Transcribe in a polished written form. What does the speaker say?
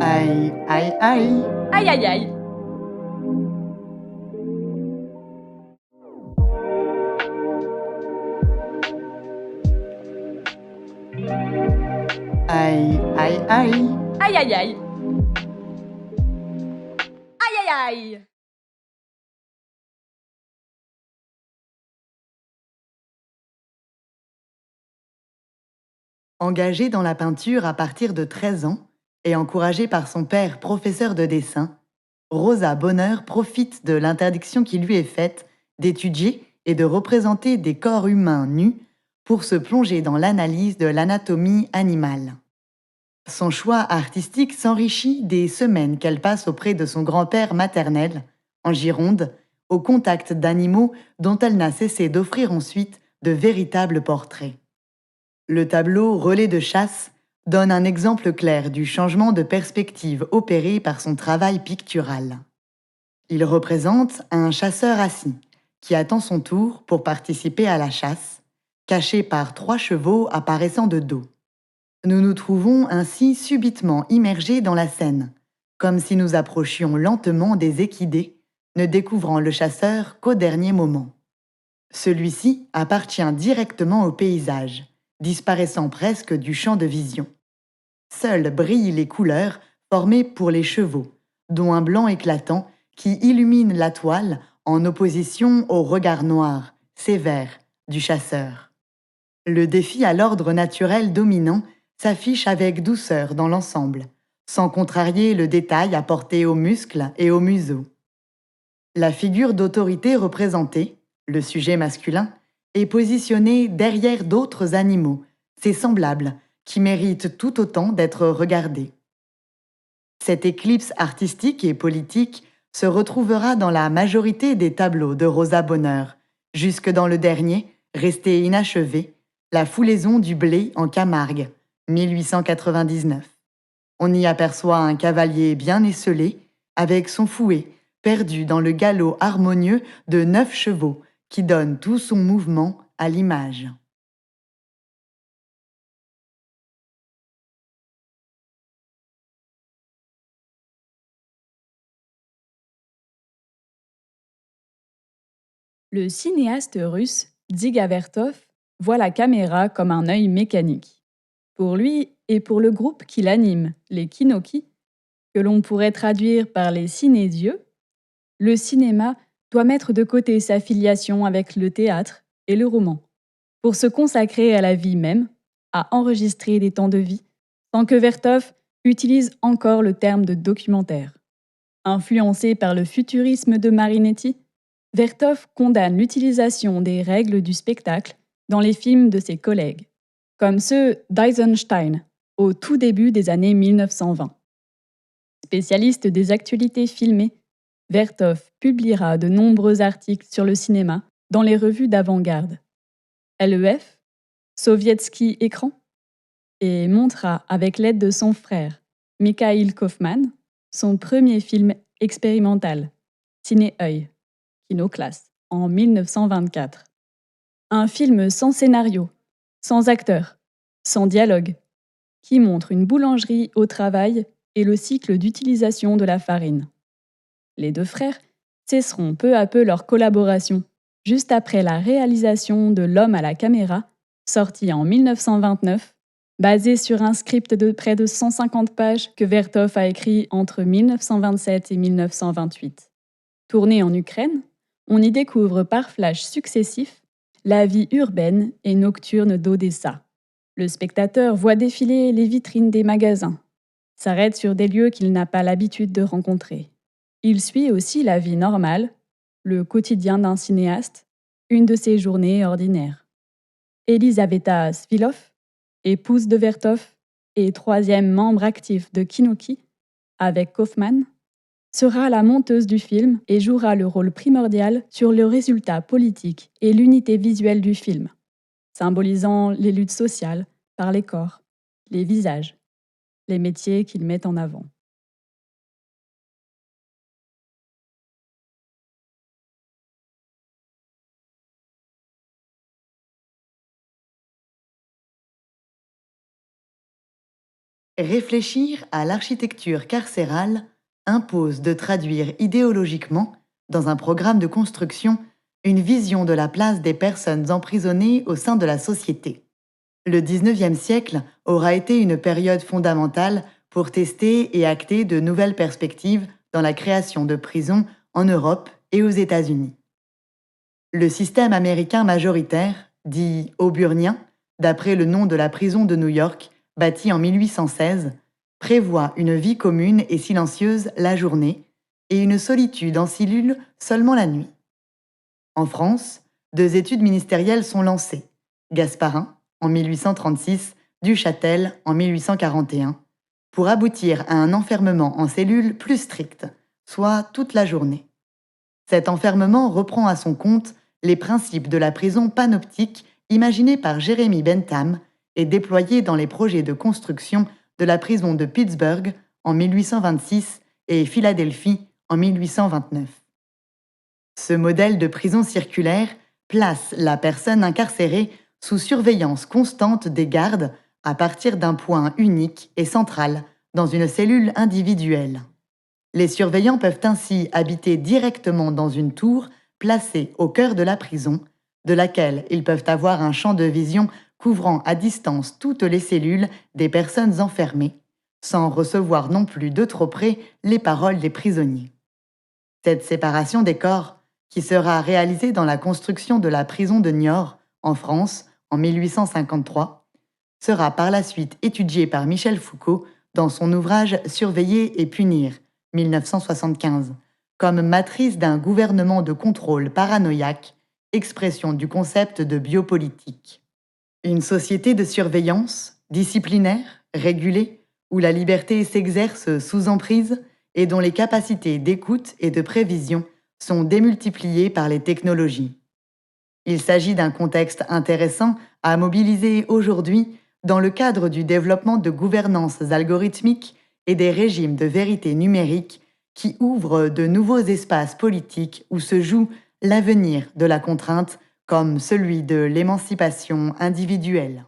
Aïe, aïe, aïe. Aïe aïe aïe. Aïe, aïe, aïe. Aïe aïe aïe. Aïe aïe aïe. Engagée dans la peinture à partir de 13 ans et encouragée par son père professeur de dessin, Rosa Bonheur profite de l'interdiction qui lui est faite d'étudier et de représenter des corps humains nus pour se plonger dans l'analyse de l'anatomie animale. Son choix artistique s'enrichit des semaines qu'elle passe auprès de son grand-père maternel, en Gironde, au contact d'animaux dont elle n'a cessé d'offrir ensuite de véritables portraits. Le tableau Relais de chasse donne un exemple clair du changement de perspective opéré par son travail pictural. Il représente un chasseur assis qui attend son tour pour participer à la chasse, caché par 3 chevaux apparaissant de dos. Nous nous trouvons ainsi subitement immergés dans la scène, comme si nous approchions lentement des équidés, ne découvrant le chasseur qu'au dernier moment. Celui-ci appartient directement au paysage, disparaissant presque du champ de vision. Seules brillent les couleurs formées pour les chevaux, dont un blanc éclatant qui illumine la toile en opposition au regard noir, sévère, du chasseur. Le défi à l'ordre naturel dominant s'affiche avec douceur dans l'ensemble, sans contrarier le détail apporté aux muscles et au museau. La figure d'autorité représentée, le sujet masculin, est positionnée derrière d'autres animaux, ses semblables, qui méritent tout autant d'être regardés. Cette éclipse artistique et politique se retrouvera dans la majorité des tableaux de Rosa Bonheur, jusque dans le dernier, resté inachevé, La foulaison du blé en Camargue, 1899. On y aperçoit un cavalier bien esselé, avec son fouet, perdu dans le galop harmonieux de 9 chevaux, qui donne tout son mouvement à l'image. Le cinéaste russe Dziga Vertov voit la caméra comme un œil mécanique. Pour lui et pour le groupe qui l'anime, les Kinoki, que l'on pourrait traduire par les cinésieux, le cinéma doit mettre de côté sa filiation avec le théâtre et le roman, pour se consacrer à la vie même, à enregistrer des temps de vie, sans que Vertov utilise encore le terme de documentaire. Influencé par le futurisme de Marinetti, Vertov condamne l'utilisation des règles du spectacle dans les films de ses collègues, comme ceux d'Eisenstein au tout début des années 1920. Spécialiste des actualités filmées, Vertov publiera de nombreux articles sur le cinéma dans les revues d'avant-garde. LEF, Sovietsky Écran, et montra avec l'aide de son frère, Mikhail Kaufman, son premier film expérimental, Ciné-œil, Kinoclasse, en 1924. Un film sans scénario, sans acteur, sans dialogue, qui montre une boulangerie au travail et le cycle d'utilisation de la farine. Les deux frères cesseront peu à peu leur collaboration, juste après la réalisation de L'homme à la caméra, sorti en 1929, basé sur un script de près de 150 pages que Vertov a écrit entre 1927 et 1928. Tourné en Ukraine, on y découvre par flashs successifs la vie urbaine et nocturne d'Odessa. Le spectateur voit défiler les vitrines des magasins, s'arrête sur des lieux qu'il n'a pas l'habitude de rencontrer. Il suit aussi la vie normale, le quotidien d'un cinéaste, une de ses journées ordinaires. Elisaveta Svilov, épouse de Vertov et troisième membre actif de Kinoki, avec Kaufman, sera la monteuse du film et jouera le rôle primordial sur le résultat politique et l'unité visuelle du film, symbolisant les luttes sociales par les corps, les visages, les métiers qu'il met en avant. Réfléchir à l'architecture carcérale impose de traduire idéologiquement, dans un programme de construction, une vision de la place des personnes emprisonnées au sein de la société. Le XIXe siècle aura été une période fondamentale pour tester et acter de nouvelles perspectives dans la création de prisons en Europe et aux États-Unis. Le système américain majoritaire, dit auburnien, d'après le nom de la prison de New York, bâtie en 1816, prévoit une vie commune et silencieuse la journée et une solitude en cellule seulement la nuit. En France, 2 études ministérielles sont lancées, Gasparin en 1836, Duchâtel en 1841, pour aboutir à un enfermement en cellule plus strict, soit toute la journée. Cet enfermement reprend à son compte les principes de la prison panoptique imaginée par Jeremy Bentham et déployée dans les projets de construction de la prison de Pittsburgh en 1826 et Philadelphie en 1829. Ce modèle de prison circulaire place la personne incarcérée sous surveillance constante des gardes à partir d'un point unique et central dans une cellule individuelle. Les surveillants peuvent ainsi habiter directement dans une tour placée au cœur de la prison, de laquelle ils peuvent avoir un champ de vision couvrant à distance toutes les cellules des personnes enfermées, sans recevoir non plus de trop près les paroles des prisonniers. Cette séparation des corps, qui sera réalisée dans la construction de la prison de Niort, en France, en 1853, sera par la suite étudiée par Michel Foucault dans son ouvrage Surveiller et punir, 1975, comme matrice d'un gouvernement de contrôle paranoïaque, expression du concept de biopolitique. Une société de surveillance, disciplinaire, régulée, où la liberté s'exerce sous emprise et dont les capacités d'écoute et de prévision sont démultipliées par les technologies. Il s'agit d'un contexte intéressant à mobiliser aujourd'hui dans le cadre du développement de gouvernances algorithmiques et des régimes de vérité numérique qui ouvrent de nouveaux espaces politiques où se joue l'avenir de la contrainte comme celui de l'émancipation individuelle.